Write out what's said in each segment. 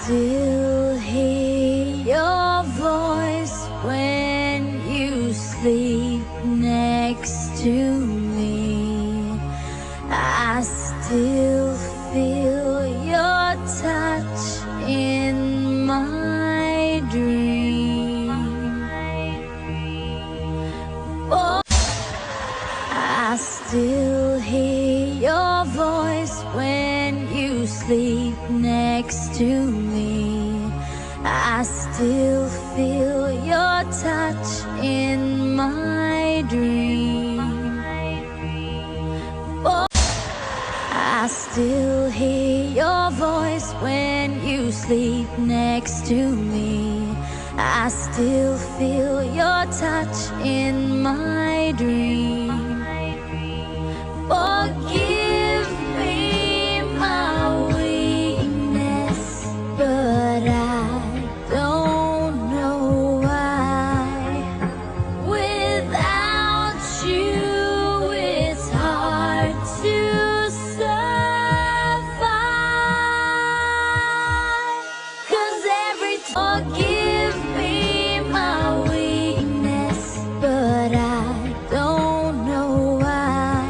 still hear your voice when you sleep next to me. I still feel your touch in my dream. Oh, I still hear your voice when you sleep next to me. I still feel your touch in my dream. Oh, I still hear your voice when you sleep next to me. I still feel your touch in my dream. Forgive me my weakness, but I don't know why. Without you, it's hard to survive. 'Cause forgive me my weakness, but I don't know why.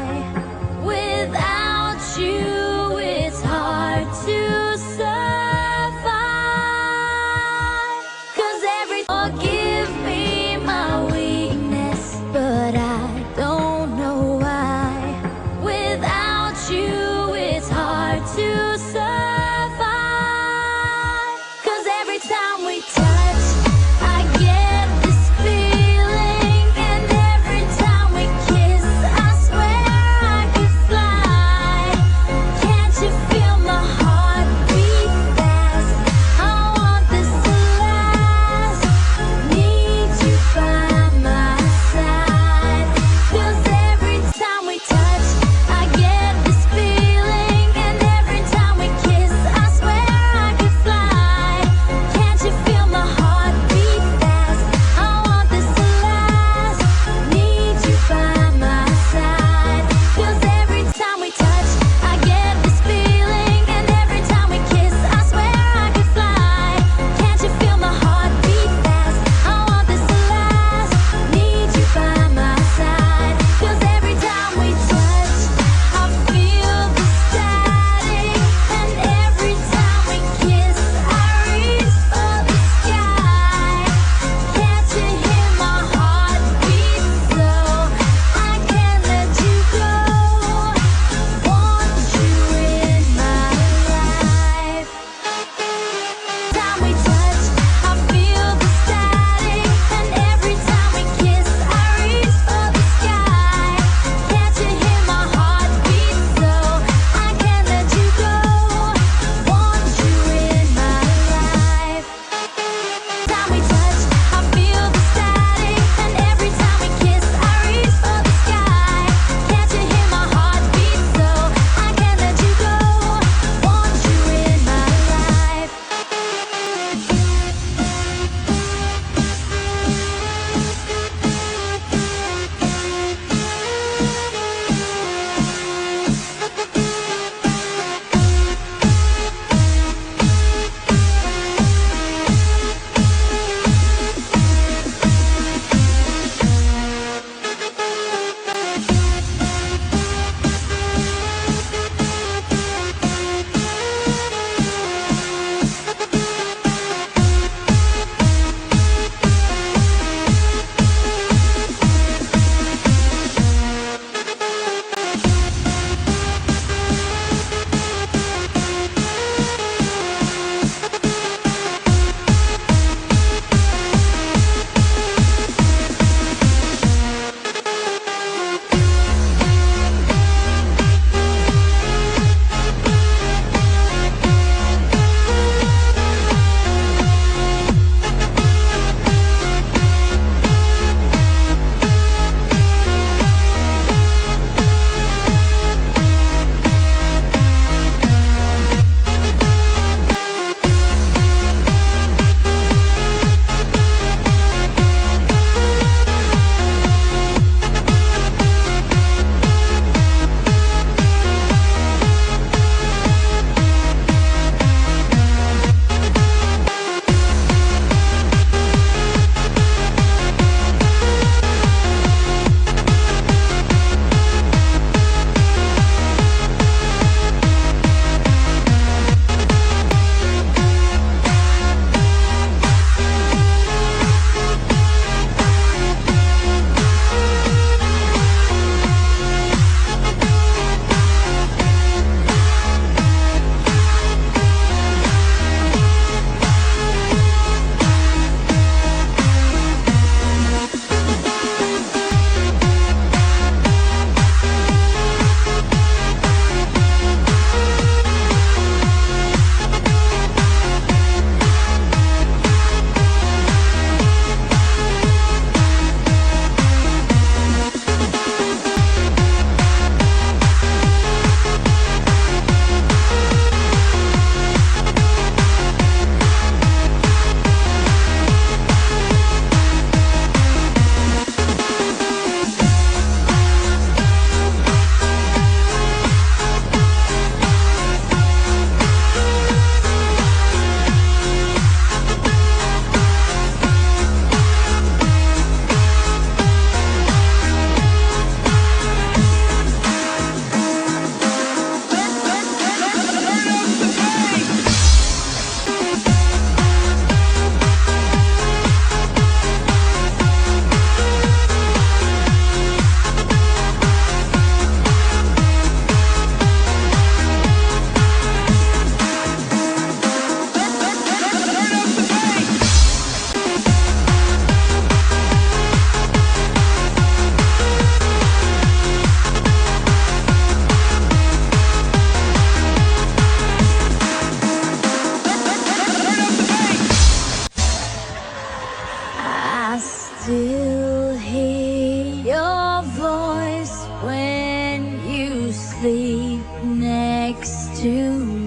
to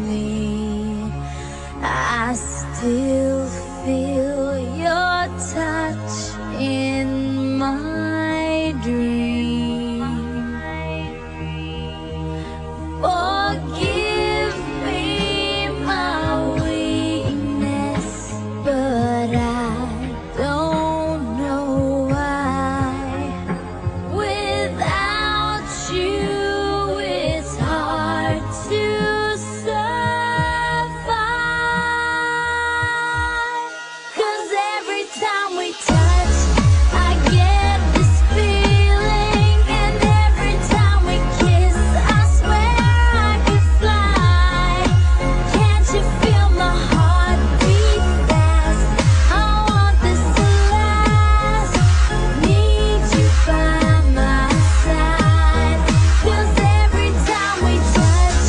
me. I still feel your touch in my dream. Forgive me my weakness, but I don't know why. Without you, it's hard to survive. 'Cause every time we touch, I get this feeling, and every time we kiss, I swear I could fly. Can't you feel my heart beat fast? I want this to last. Need you by my side. 'Cause every time we touch,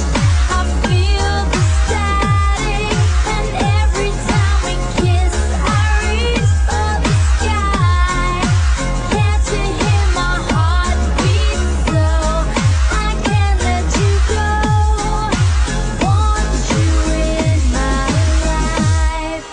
I feel the static, and every time we kiss, I reach for the sky. Can't you hear my heart beat? So I can't let you go. Want you in my life.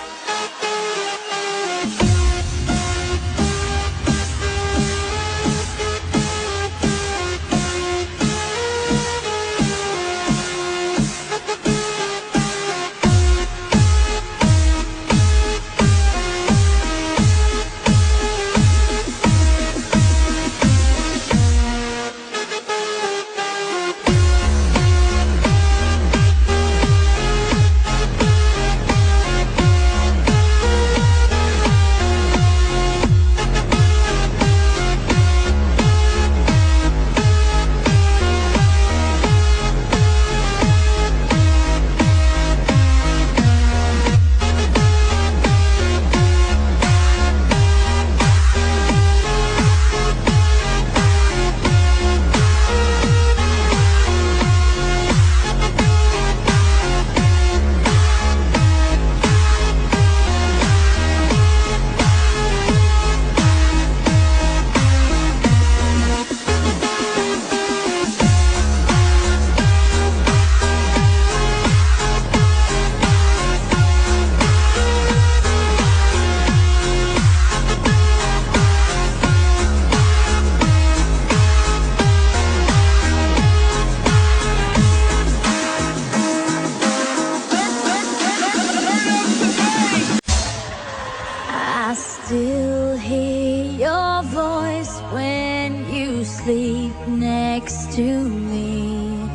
I still hear your voice when you sleep next to me.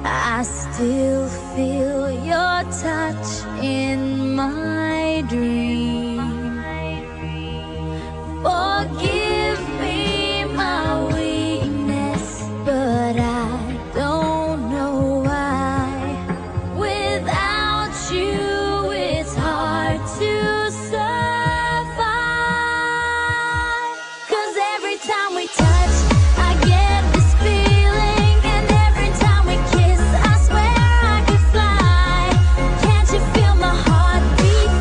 I still feel your touch in my dream. Forgive me my weakness, but I don't know why. Without you, it's hard to survive. 'Cause every time we touch, I get this feeling, and every time we kiss, I swear I could fly. Can't you feel my heart beat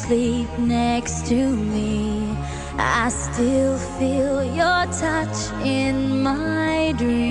sleep next to me. I still feel your touch in my dreams.